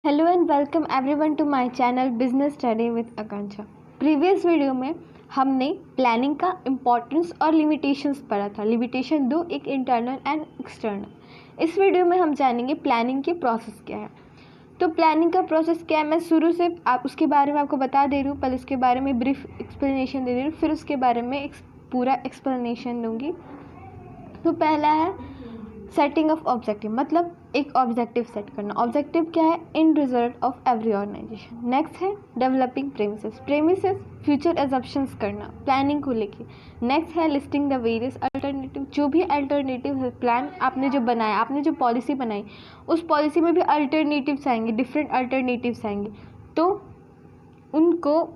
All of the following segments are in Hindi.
Hello and welcome everyone to my channel business study with Akanksha. Previous video में हमने प्लानिंग का इम्पोर्टेंस और लिमिटेशंस पढ़ा था। लिमिटेशन दो, एक इंटरनल एंड एक्सटर्नल। इस वीडियो में हम जानेंगे प्लानिंग की प्रोसेस क्या है। तो प्लानिंग का प्रोसेस क्या है, मैं शुरू से आप उसके बारे में आपको बता दे रही हूँ। पहले उसके बारे में ब्रीफ एक्सप्लेनेशन दे रही हूँ, फिर उसके बारे में एक पूरा एक्सप्लेनेशन दूँगी। तो पहला है सेटिंग ऑफ ऑब्जेक्टिव, मतलब एक ऑब्जेक्टिव सेट करना। ऑब्जेक्टिव क्या है? End result of every organisation. Next है developing premises. Premises future assumptions करना प्लानिंग को लेके। नेक्स्ट है लिस्टिंग द वेरियस अल्टरनेटिव। जो भी अल्टरनेटिव है, प्लान आपने जो बनाया, आपने जो पॉलिसी बनाई, उस पॉलिसी में भी अल्टरनेटिव्स आएंगे, डिफरेंट अल्टरनेटिव्स आएंगे। तो उनको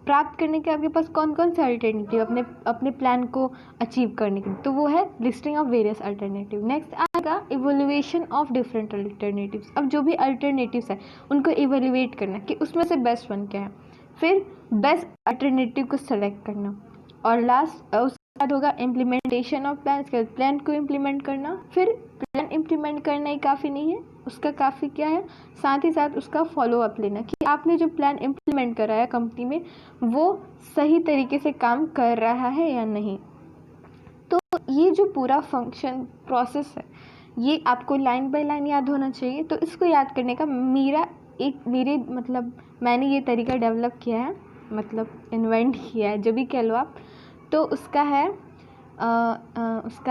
प्राप्त करने के आपके पास कौन कौन से अल्टरनेटिव अपने प्लान को अचीव करने के लिए, तो वो है listing of various alternative. Next आएगा इवोल्यूएशन ऑफ डिफरेंट अल्टरनेटिव्स। अब जो भी अल्टरनेटिव्स है उनको इवोल्यूएट करना कि उसमें से बेस्ट वन क्या है, फिर बेस्ट अल्टरनेटिव को सेलेक्ट करना, और लास्ट उसके बाद होगा इम्प्लीमेंटेशन ऑफ प्लान। प्लान को इम्प्लीमेंट करना। फिर प्लान इम्प्लीमेंट करना ही काफ़ी नहीं है, उसका काफ़ी क्या है, साथ ही साथ उसका फॉलो अप लेना कि आपने जो प्लान इम्प्लीमेंट करा है कंपनी में वो सही तरीके से काम कर रहा है या नहीं। तो ये जो पूरा फंक्शन प्रोसेस है ये आपको लाइन बाय लाइन याद होना चाहिए। तो इसको याद करने का मैंने ये तरीका डेवलप किया है, मतलब इन्वेंट किया है, जो भी कह लो आप। तो उसका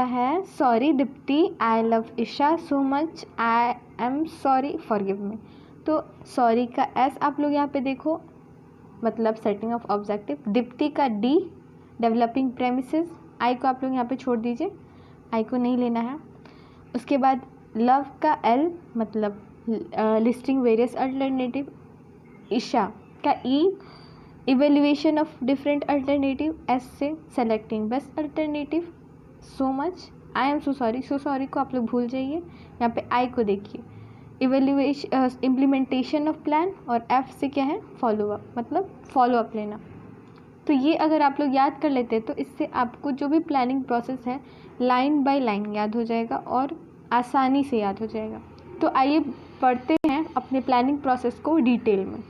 है sorry Deepti, I love Isha so much, I am sorry forgive me. तो सॉरी का एस आप लोग यहाँ पे देखो, मतलब सेटिंग ऑफ ऑब्जेक्टिव। दीप्ति का डी डेवलपिंग प्रेमिसेस। आई को आप लोग यहाँ पे छोड़ दीजिए, आई को नहीं लेना है। उसके बाद लव का एल, मतलब लिस्टिंग वेरियस अल्टरनेटिव। ईशा का ई इवेल्युएशन ऑफ डिफरेंट अल्टरनेटिव। एस से selecting best alternative. So much, I am so sorry को आप लोग भूल जाइए। यहाँ पे आई को देखिए, इवेल्युएशन इम्प्लीमेंटेशन ऑफ प्लान, और एफ से क्या है, फॉलो अप, मतलब फॉलो अप लेना। तो ये अगर आप लोग याद कर लेते हैं तो इससे आपको जो भी प्लानिंग प्रोसेस है लाइन बाय लाइन याद हो जाएगा और आसानी से याद हो जाएगा। तो आइए पढ़ते हैं अपने प्लानिंग प्रोसेस को डिटेल में।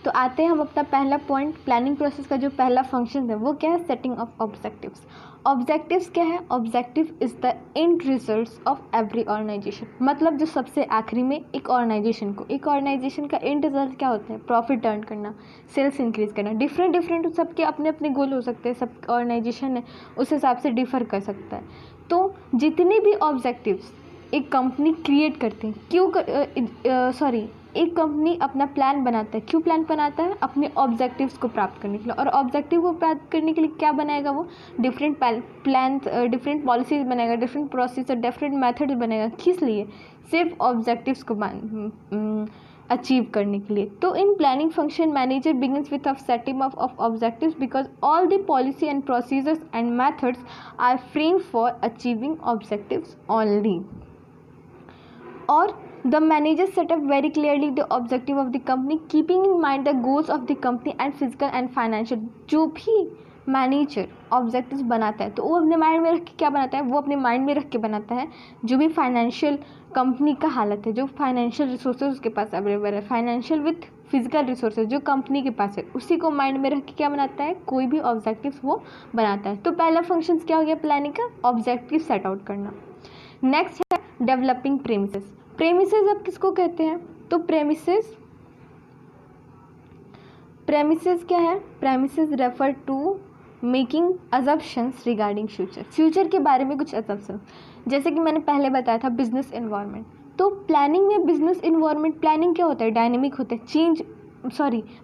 तो आते हैं हम अपना पहला पॉइंट। प्लानिंग प्रोसेस का जो पहला फंक्शन है वो क्या है, सेटिंग ऑफ ऑब्जेक्टिव्स। ऑब्जेक्टिव्स क्या है? Objective is the end results of every organisation, मतलब जो सबसे आखिरी में एक ऑर्गेनाइजेशन का एंड रिजल्ट क्या होता है, प्रॉफिट अर्न करना, सेल्स इंक्रीज करना। डिफरेंट सबके अपने अपने गोल हो सकते हैं, सब ऑर्गेनाइजेशन है उस हिसाब से डिफर कर सकता है। तो जितने भी ऑब्जेक्टिव्स एक कंपनी क्रिएट करते हैं, एक कंपनी अपना प्लान बनाता है। क्यों प्लान बनाता है? अपने ऑब्जेक्टिव्स को प्राप्त करने के लिए। और ऑब्जेक्टिव को प्राप्त करने के लिए क्या बनाएगा वो? डिफरेंट प्लान, डिफरेंट पॉलिसीज बनाएगा, डिफरेंट प्रोसेसर, डिफरेंट मेथड्स बनाएगा। किस लिए? सिर्फ ऑब्जेक्टिव्स को अचीव करने के लिए। तो in planning function manager begins with a setting of objectives because all the policy and procedures and methods are frame for achieving objectives only. Or the manager set up very clearly the objective of the company, keeping in mind the goals of the company and physical and financial। जो भी मैनेजर ऑब्जेक्टिव्स बनाता है तो वो अपने माइंड में रख के क्या बनाता है, वो अपने माइंड में रख के बनाता है जो भी फाइनेंशियल कंपनी का हालत है, जो फाइनेंशियल रिसोर्सेज उसके पास अवेलेबल है, फाइनेंशियल विथ फिजिकल रिसोर्सेज जो कंपनी के पास है, उसी को माइंड में रख के क्या बनाता है, कोई भी ऑब्जेक्टिव्स वो बनाता है। तो पहला फंक्शन क्या हो गया प्लानिंग का, ऑब्जेक्टिव सेट आउट करना। नेक्स्ट है डेवलपिंग प्रेमिसेस। प्रेमिसेस अब किसको कहते हैं? तो प्रेमिसेस क्या है? Premises refer to making assumptions regarding future के बारे में कुछ अजम्पशन। जैसे कि मैंने पहले बताया था बिजनेस एनवायरनमेंट। तो प्लानिंग में बिजनेस एनवायरनमेंट, प्लानिंग क्या होता है, डायनेमिक होता है,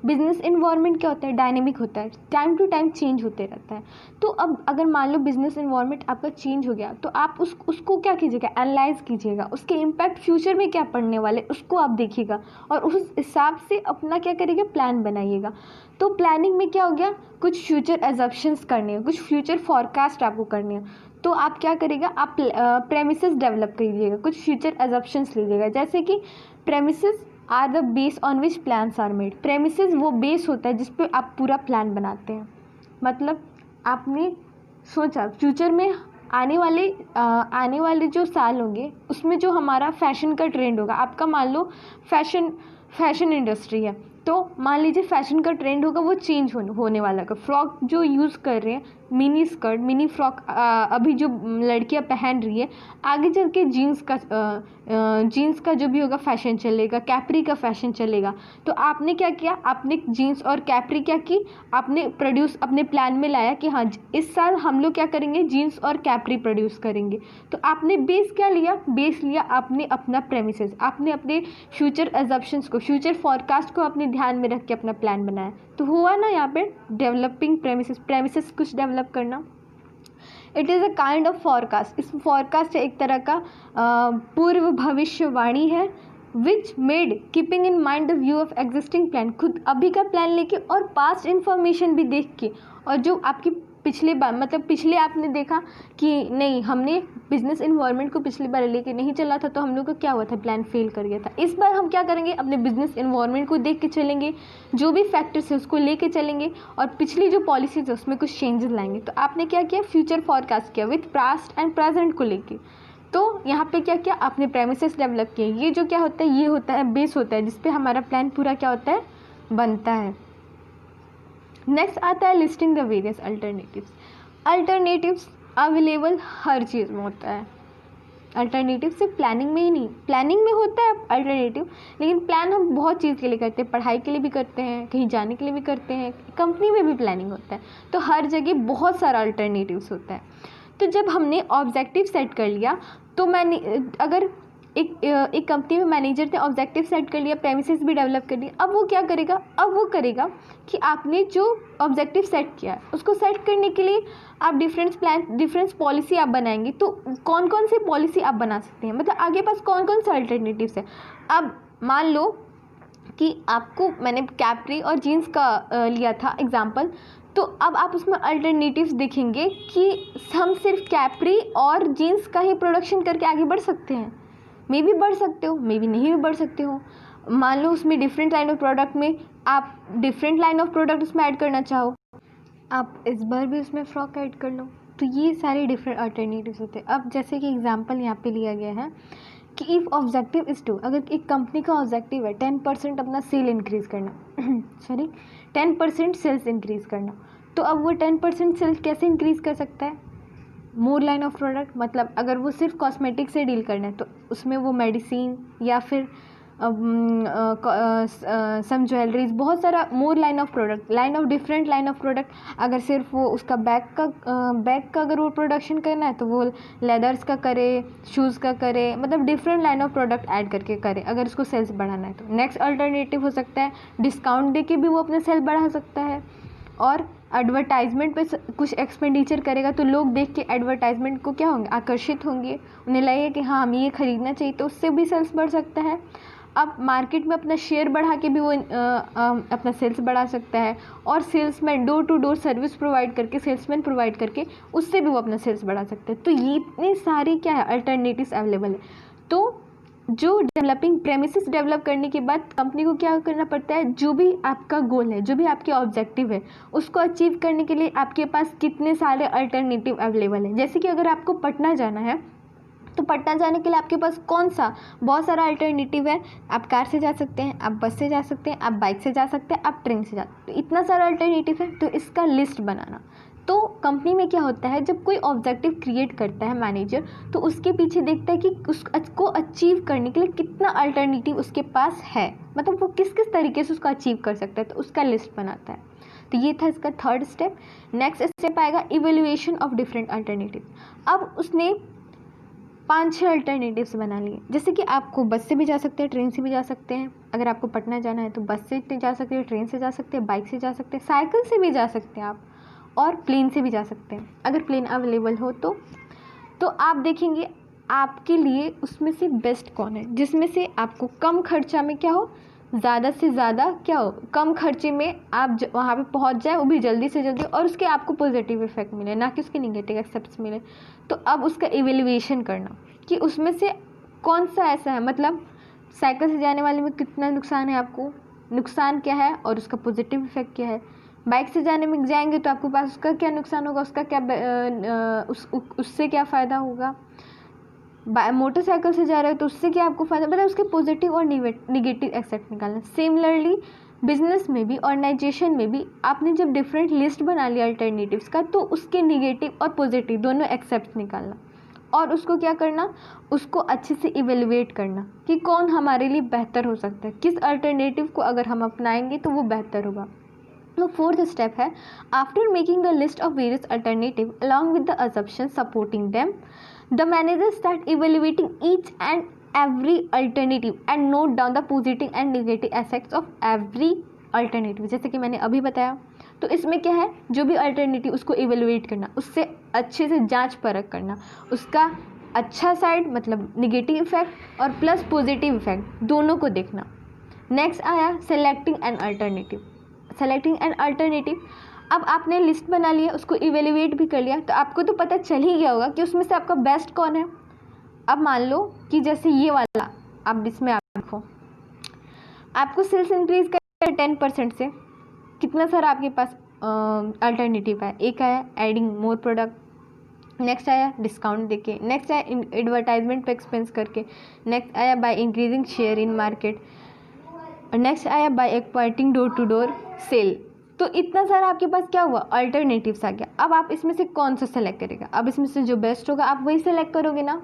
बिजनेस एनवायरनमेंट क्या होता है, डायनेमिक होता है, टाइम टू टाइम चेंज होते रहता है। तो अब अगर मान लो बिजनेस एनवायरनमेंट आपका चेंज हो गया तो आप उसको क्या कीजिएगा, एनालाइज कीजिएगा, उसके इम्पैक्ट फ्यूचर में क्या पड़ने वाले उसको आप देखिएगा और उस हिसाब से अपना क्या करिएगा, प्लान बनाइएगा। तो प्लानिंग में क्या हो गया, कुछ फ्यूचर एजम्पशंस करने हैं, कुछ फ्यूचर फॉरकास्ट आपको करने हैं। तो आप क्या करिएगा, आप प्रेमिसेस डेवलप कीजिएगा, कुछ फ्यूचर एजम्पशंस लीजिएगा। जैसे कि premises are the base on which plans are made. Premises वो बेस होता है जिस पे आप पूरा प्लान बनाते हैं। मतलब आपने सोचा फ्यूचर में आने वाले जो साल होंगे उसमें जो हमारा फैशन का ट्रेंड होगा, आपका मान लो फैशन इंडस्ट्री है, तो मान लीजिए फैशन का ट्रेंड होगा वो चेंज होने वाला है। फ्रॉक जो यूज़ कर रहे हैं, मिनी स्कर्ट, मिनी फ्रॉक अभी जो लड़कियां पहन रही है, आगे चल के जीन्स का जो भी होगा फैशन चलेगा, कैप्री का फैशन चलेगा। तो आपने क्या किया, आपने जीन्स और कैप्री क्या की, आपने प्रोड्यूस अपने प्लान में लाया कि हाँ इस साल हम लोग क्या करेंगे, जीन्स और कैप्री प्रोड्यूस करेंगे। तो आपने बेस क्या लिया, बेस लिया आपने अपना प्रेमिसेस, आपने अपने फ्यूचर एजम्पशंस को, फ्यूचर फॉरकास्ट को अपने ध्यान में रख के अपना प्लान बनाया। तो हुआ ना यहाँ पे डेवलपिंग प्रेमिसेस कुछ डेवलप करना। It is a kind of forecast. इस फॉरकास्ट एक तरह का पूर्व भविष्यवाणी है, which made keeping in mind the view of existing plan. खुद अभी का प्लान लेके और पास्ट इन्फॉर्मेशन भी देख के, और जो आपकी पिछले बार मतलब पिछले आपने देखा कि नहीं हमने बिजनेस इन्वायरमेंट को पिछली बार लेके नहीं चला था तो हम लोग का क्या हुआ था, प्लान फेल कर गया था। इस बार हम क्या करेंगे, अपने बिजनेस इन्वायरमेंट को देख के चलेंगे, जो भी फैक्टर्स है उसको लेके चलेंगे और पिछली जो पॉलिसीज है उसमें कुछ चेंजेस लाएंगे। तो आपने क्या किया, फ्यूचर फॉरकास्ट किया विथ पास्ट एंड प्रेजेंट को लेके। तो यहाँ पे क्या किया, आपने प्रेमिसेस डेवलप किए। ये जो क्या होता है, ये होता है बेस होता है जिसपे हमारा प्लान पूरा क्या होता है, बनता है। नेक्स्ट आता है listing the various alternatives. Alternatives available हर चीज़ में होता है। अल्टरनेटिव सिर्फ प्लानिंग में ही नहीं, प्लानिंग में होता है अल्टरनेटिव, लेकिन प्लान हम बहुत चीज़ के लिए करते हैं, पढ़ाई के लिए भी करते हैं, कहीं जाने के लिए भी करते हैं, कंपनी में भी प्लानिंग होता है। तो हर जगह बहुत सारा अल्टरनेटिव्स होता है। तो जब हमने ऑब्जेक्टिव सेट कर लिया, तो मैंने अगर एक कंपनी में मैनेजर ने ऑब्जेक्टिव सेट कर लिया, प्रेमिसेस भी डेवलप कर लिया, अब वो क्या करेगा, अब वो करेगा कि आपने जो ऑब्जेक्टिव सेट किया है उसको सेट करने के लिए आप डिफरेंट पॉलिसी आप बनाएंगे। तो कौन कौन सी पॉलिसी आप बना सकते हैं, मतलब आगे पास कौन कौन से अल्टरनेटिव्स है। अब मान लो कि आपको मैंने कैप्री और जीन्स का लिया था एग्जाम्पल, तो अब आप उसमें अल्टरनेटिव्स देखेंगे कि हम सिर्फ कैप्री और जीन्स का ही प्रोडक्शन करके आगे बढ़ सकते हैं। मे भी बढ़ सकते हो, मे भी नहीं भी बढ़ सकते हो। मान लो उसमें डिफरेंट लाइन ऑफ प्रोडक्ट में आप डिफरेंट लाइन ऑफ प्रोडक्ट उसमें ऐड करना चाहो, आप इस बार भी उसमें फ्रॉक ऐड कर लो। तो ये सारे डिफरेंट अल्टरनेटिव्स होते हैं। अब जैसे कि एग्जांपल यहाँ पे लिया गया है कि इफ़ ऑब्जेक्टिव इज़ टू, अगर एक कंपनी का ऑब्जेक्टिव है 10% अपना सेल इंक्रीज़ करना सॉरी 10% सेल्स इंक्रीज़ करना, तो अब वो 10% सेल्स कैसे इंक्रीज़ कर सकता है, मोर लाइन ऑफ प्रोडक्ट। मतलब अगर वो सिर्फ कॉस्मेटिक से डील करना है तो उसमें वो मेडिसिन या फिर सम ज्वेलरीज, बहुत सारा more line of product, different line of product. अगर सिर्फ वो उसका बैग का अगर वो प्रोडक्शन करना है तो वो लेदर्स का करे, शूज़ का करे, मतलब different line of product add करके करे अगर उसको सेल्स बढ़ाना है तो। नेक्स्ट अल्टरनेटिव हो सकता है डिस्काउंट दे के भी वो अपने सेल बढ़ा सकता है, और एडवर्टाइजमेंट पे कुछ एक्सपेंडिचर करेगा तो लोग देख के एडवर्टाइजमेंट को क्या होंगे, आकर्षित होंगे, उन्हें लगेगा कि हाँ हमें ये ख़रीदना चाहिए, तो उससे भी सेल्स बढ़ सकता है। अब मार्केट में अपना शेयर बढ़ा के भी वो अपना सेल्स बढ़ा सकता है, और salesman door to door service provide करके, सेल्समैन प्रोवाइड करके उससे भी वो अपना सेल्स बढ़ा सकते हैं। तो ये इतने सारे क्या है अल्टरनेटिव्स अवेलेबल है। तो जो डेवलपिंग प्रेमिसेस डेवलप करने के बाद कंपनी को क्या करना पड़ता है, जो भी आपका गोल है, जो भी आपके ऑब्जेक्टिव है, उसको अचीव करने के लिए आपके पास कितने सारे अल्टरनेटिव अवेलेबल है। जैसे कि अगर आपको पटना जाना है तो पटना जाने के लिए आपके पास कौन सा, बहुत सारा अल्टरनेटिव है। आप कार से जा सकते हैं, आप बस से जा सकते हैं, आप बाइक से जा सकते हैं, आप ट्रेन से जा सकते हैं। तो इतना सारा अल्टरनेटिव है, तो इसका लिस्ट बनाना। तो कंपनी में क्या होता है, जब कोई ऑब्जेक्टिव क्रिएट करता है मैनेजर, तो उसके पीछे देखता है कि उसको अचीव करने के लिए कितना अल्टरनेटिव उसके पास है, मतलब वो किस किस तरीके से उसको अचीव कर सकता है, तो उसका लिस्ट बनाता है। तो ये था इसका थर्ड स्टेप। नेक्स्ट स्टेप आएगा इवेल्युएशन ऑफ डिफरेंट अल्टरनेटिव। अब उसने 5-6 अल्टरनेटिव्स बना लिए, जैसे कि आपको बस से भी जा सकते हैं, ट्रेन से भी जा सकते हैं। अगर आपको पटना जाना है तो बस से जा सकते हैं, ट्रेन से जा सकते हैं, बाइक से जा सकते हैं, साइकिल से भी जा सकते हैं आप, और प्लेन से भी जा सकते हैं अगर प्लेन अवेलेबल हो तो आप देखेंगे आपके लिए उसमें से बेस्ट कौन है, जिसमें से आपको कम खर्चा में क्या हो, ज़्यादा से ज़्यादा क्या हो, कम खर्चे में आप वहाँ पे पहुँच जाए, वो भी जल्दी से जल्दी, और उसके आपको पॉजिटिव इफेक्ट मिले, ना कि उसके नेगेटिव एक्सेप्ट्स मिले। तो अब उसका इवेल्युएशन करना कि उसमें से कौन सा ऐसा है, मतलब साइकिल से जाने वाले में कितना नुकसान है, आपको नुकसान क्या है और उसका पॉजिटिव इफेक्ट क्या है, बाइक से जाने में जाएंगे तो आपके पास उसका क्या नुकसान होगा, उसका क्या उससे क्या फ़ायदा होगा। मोटरसाइकिल से जा रहे हो तो उससे क्या आपको फ़ायदा, मतलब उसके पॉजिटिव और निगेटिव एक्सेप्ट निकालना। सिमिलरली बिजनेस में भी, ऑर्गेनाइजेशन में भी आपने जब डिफरेंट लिस्ट बना लिया अल्टरनेटिव्स का, तो उसके निगेटिव और पॉजिटिव दोनों एक्सेप्ट निकालना और उसको क्या करना, उसको अच्छे से इवेलुएट करना कि कौन हमारे लिए बेहतर हो सकता है, किस अल्टरनेटिव को अगर हम अपनाएंगे तो वो बेहतर होगा। तो फोर्थ स्टेप है, after making the list of various alternative along with the assumption supporting them, the manager start evaluating each and every alternative and note down the positive and negative aspects of every alternative। जैसे कि मैंने अभी बताया, तो इसमें क्या है, जो भी अल्टरनेटिव उसको इवेलुएट करना, उससे अच्छे से जांच परख करना, उसका अच्छा साइड मतलब निगेटिव इफेक्ट और प्लस पॉजिटिव इफेक्ट दोनों को देखना। नेक्स्ट आया selecting an alternative. Selecting an alternative, अब आपने लिस्ट बना लिया, उसको इवेलुएट भी कर लिया, तो आपको तो पता चल ही गया होगा कि उसमें से आपका बेस्ट कौन है। अब मान लो कि जैसे ये वाला, अब इसमें आप देखो, आपको सेल्स इंक्रीज कर 10% से, कितना सारा आपके पास अल्टरनेटिव है। एक आया एडिंग मोर प्रोडक्ट, नेक्स्ट आया डिस्काउंट देके, नेक्स्ट आया एडवर्टाइजमेंट पे एक्सपेंस करके, नेक्स्ट आया by increasing share in market, next आया by acquiring door to door sale. तो इतना सारा आपके पास क्या हुआ, अल्टरनेटिव्स आ गया। अब आप इसमें से कौन सा सेलेक्ट करेगा, अब इसमें से जो बेस्ट होगा आप वही सेलेक्ट करोगे ना।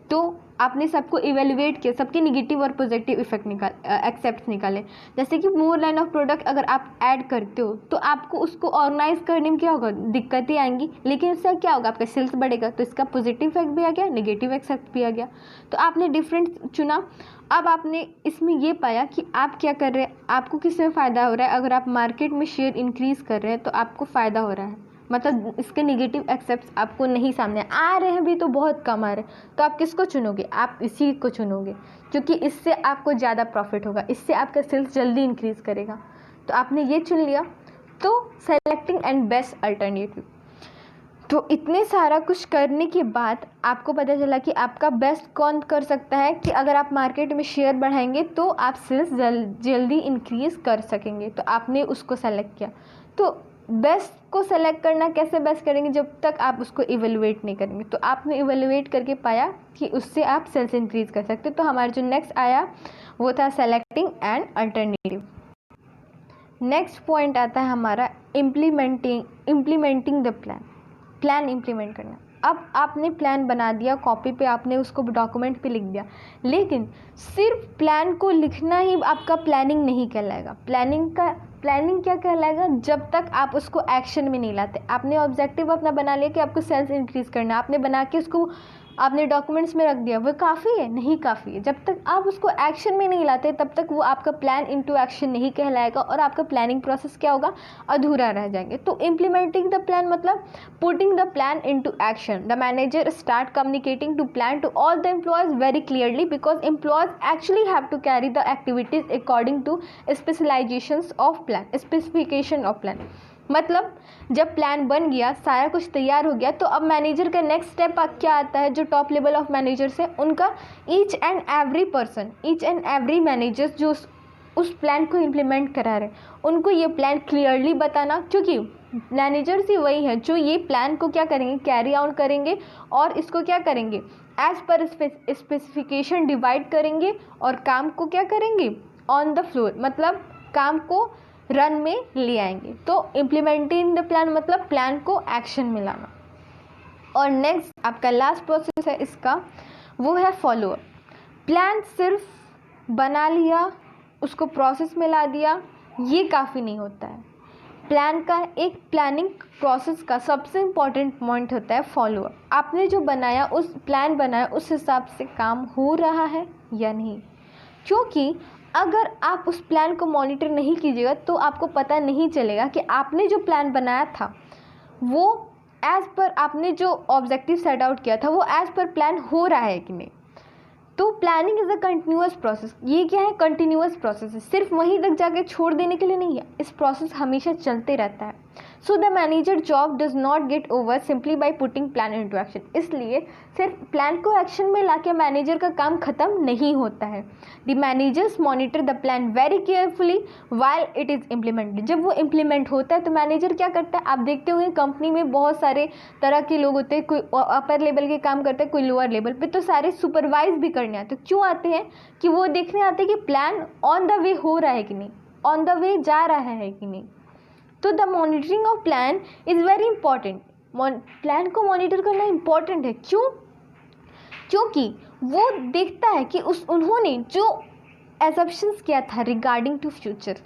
तो आपने सबको इवेल्युएट किया, सबके निगेटिव और पॉजिटिव इफेक्ट एक्सेप्ट निकाले। जैसे कि मोर लाइन ऑफ प्रोडक्ट अगर आप ऐड करते हो तो आपको उसको ऑर्गेनाइज करने में क्या होगा, दिक्कतें आएंगी, लेकिन इससे क्या होगा, आपका सेल्स बढ़ेगा। तो इसका पॉजिटिव इफेक्ट भी आ गया, नेगेटिव इफेक्ट भी आ गया। तो आपने डिफरेंट चुना। अब आपने इसमें ये पाया कि आप क्या कर रहे हैं, आपको किसमें फ़ायदा हो रहा है। अगर आप मार्केट में शेयर इंक्रीज़ कर रहे हैं तो आपको फ़ायदा हो रहा है, मतलब इसके निगेटिव एक्सेप्ट्स आपको नहीं सामने आ रहे हैं भी तो बहुत कम आ रहे हैं। तो आप किसको चुनोगे, आप इसी को चुनोगे, क्योंकि इससे आपको ज़्यादा प्रॉफिट होगा, इससे आपका सेल्स जल्दी इंक्रीज़ करेगा। तो आपने ये चुन लिया। तो सेलेक्टिंग एंड बेस्ट अल्टरनेटिव। तो इतने सारा कुछ करने के बाद आपको पता चला कि आपका बेस्ट कौन कर सकता है, कि अगर आप मार्केट में शेयर बढ़ाएंगे तो आप सेल्स जल्दी इंक्रीज़ कर सकेंगे। तो आपने उसको सेलेक्ट किया। तो बेस्ट को सेलेक्ट करना कैसे बेस्ट करेंगे, जब तक आप उसको इवेलुएट नहीं करेंगे। तो आपने इवेलुएट करके पाया कि उससे आप सेल्स इंक्रीज़ कर सकते। तो हमारा जो नेक्स्ट आया वो था selecting and alternative. Next point आता है हमारा इम्प्लीमेंटिंग द प्लान इम्प्लीमेंट करना। अब आपने प्लान बना दिया, कॉपी पे आपने उसको डॉक्यूमेंट पे लिख दिया, लेकिन सिर्फ प्लान को लिखना ही आपका प्लानिंग नहीं कहलाएगा। प्लानिंग क्या कहलाएगा, जब तक आप उसको एक्शन में नहीं लाते। आपने ऑब्जेक्टिव अपना बना लिया कि आपको सेल्स इंक्रीज करना, आपने बना के उसको आपने डॉक्यूमेंट्स में रख दिया, वो काफ़ी है? नहीं काफ़ी है। जब तक आप उसको एक्शन में नहीं लाते तब तक वो आपका प्लान इनटू एक्शन नहीं कहलाएगा और आपका प्लानिंग प्रोसेस क्या होगा, अधूरा रह जाएंगे। तो इम्प्लीमेंटिंग द प्लान मतलब putting the plan into action. The manager start communicating to plan to all the employees very clearly, because employees actually have to carry the activities according to specialisations of plan, specification of plan. मतलब जब प्लान बन गया, सारा कुछ तैयार हो गया, तो अब मैनेजर का नेक्स्ट स्टेप क्या आता है, जो टॉप लेवल ऑफ मैनेजर्स है उनका ईच एंड एवरी मैनेजर्स जो उस प्लान को इम्प्लीमेंट करा रहे हैं, उनको ये प्लान क्लियरली बताना, क्योंकि मैनेजर्स ही वही हैं जो ये प्लान को क्या करेंगे, कैरी आउट करेंगे और इसको क्या करेंगे, एज पर स्पेसिफिकेशन डिवाइड करेंगे और काम को क्या करेंगे, ऑन द फ्लोर, मतलब काम को रन में ले आएंगे। तो इम्प्लीमेंटिंग द प्लान मतलब प्लान को एक्शन में लाना। और नेक्स्ट आपका लास्ट प्रोसेस है इसका, वो है फॉलोअप। प्लान सिर्फ बना लिया, उसको प्रोसेस में ला दिया, ये काफ़ी नहीं होता है। प्लान का एक प्लानिंग प्रोसेस का सबसे इम्पॉर्टेंट पॉइंट होता है फॉलोअप। आपने जो बनाया, उस प्लान बनाया, उस हिसाब से काम हो रहा है या नहीं। क्योंकि अगर आप उस प्लान को मॉनिटर नहीं कीजिएगा तो आपको पता नहीं चलेगा कि आपने जो प्लान बनाया था वो एज़ पर आपने जो ऑब्जेक्टिव सेट आउट किया था वो एज़ पर प्लान हो रहा है कि नहीं। तो planning is a continuous process. ये क्या है, कंटिन्यूअस प्रोसेस है, सिर्फ वहीं तक जाके छोड़ देने के लिए नहीं है। इस प्रोसेस हमेशा चलते रहता है। So the manager job does not get over simply by putting plan into action. इसलिए सिर्फ प्लान को एक्शन में लाके मैनेजर का काम खत्म नहीं होता है। The managers monitor the plan very carefully while it is implemented. जब वो इम्प्लीमेंट होता है तो मैनेजर क्या करता है, आप देखते होंगे कंपनी में बहुत सारे तरह के लोग होते हैं, कोई अपर लेवल के काम करते हैं, कोई लोअर लेवल पे, तो सारे सुपरवाइज भी करने आते हैं। क्यों आते हैं कि वो देखने आते हैं कि प्लान ऑन द वे हो रहा है कि नहीं, ऑन द वे जा रहा है कि नहीं। तो the monitoring of plan is very important. Plan को मॉनिटर करना इंपॉर्टेंट है। क्यों? क्योंकि वो देखता है कि उन्होंने जो एजम्पशंस किया था रिगार्डिंग टू फ्यूचर,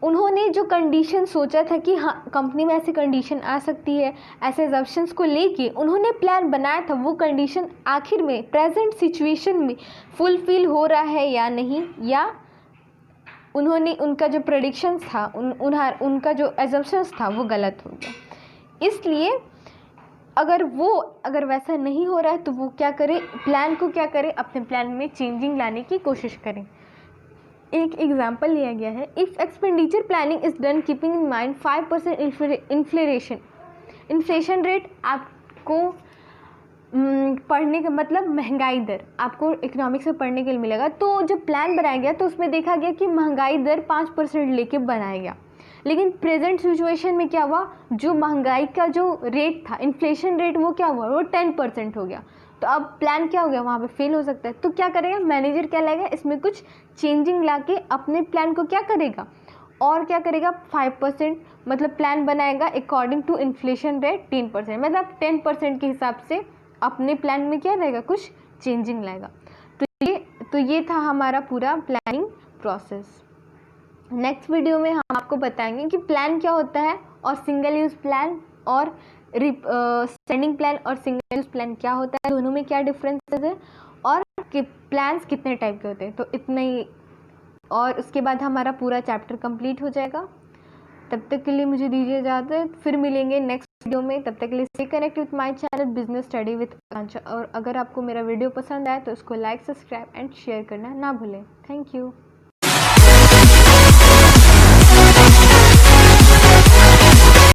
उन्होंने जो कंडीशन सोचा था कि हाँ कंपनी में ऐसी कंडीशन आ सकती है, ऐसे एजम्पशंस को लेके उन्होंने प्लान बनाया था, वो कंडीशन आखिर में प्रेजेंट सिचुएशन में फुलफिल हो रहा है या नहीं, या उन्होंने उनका जो प्रेडिक्शंस था उनका जो एजम्पशंस था वो गलत हो गया। इसलिए अगर वैसा नहीं हो रहा है तो वो क्या करे, प्लान को क्या करे, अपने प्लान में चेंजिंग लाने की कोशिश करें। एक एग्जांपल लिया गया है, if expenditure planning is done keeping in mind 5% inflation rate, आपको पढ़ने का मतलब महंगाई दर, आपको इकोनॉमिक्स में पढ़ने के लिए मिलेगा। तो जब प्लान बनाया गया तो उसमें देखा गया कि महंगाई दर 5% लेके बनाया गया, लेकिन प्रेजेंट सिचुएशन में क्या हुआ, जो महंगाई का जो रेट था, इन्फ्लेशन रेट, वो क्या हुआ, वो 10% हो गया। तो अब प्लान क्या हो गया, वहाँ पे फेल हो सकता है। तो क्या करेगा मैनेजर, क्या लाएगा, इसमें कुछ चेंजिंग ला के अपने प्लान को क्या करेगा, और क्या करेगा, 5% मतलब प्लान बनाएगा अकॉर्डिंग टू इन्फ्लेशन रेट 10%, मतलब 10% के हिसाब से अपने प्लान में क्या रहेगा, कुछ चेंजिंग लाएगा। तो ये था हमारा पूरा प्लानिंग प्रोसेस। नेक्स्ट वीडियो में हम आपको बताएंगे कि प्लान क्या होता है, और सिंगल यूज़ प्लान और स्टैंडिंग प्लान और सिंगल यूज़ प्लान क्या होता है, दोनों में क्या डिफरेंसेस है, और प्लान्स कितने टाइप के होते हैं। तो इतना ही, और उसके बाद हमारा पूरा चैप्टर कंप्लीट हो जाएगा। तब तक के लिए मुझे दीजिए इजाज़त, फिर मिलेंगे नेक्स्ट वीडियो में। तब तक के लिए stay connect with my channel business study with Akanksha. और अगर आपको मेरा वीडियो पसंद आए तो इसको लाइक, सब्सक्राइब एंड शेयर करना ना भूलें। Thank you.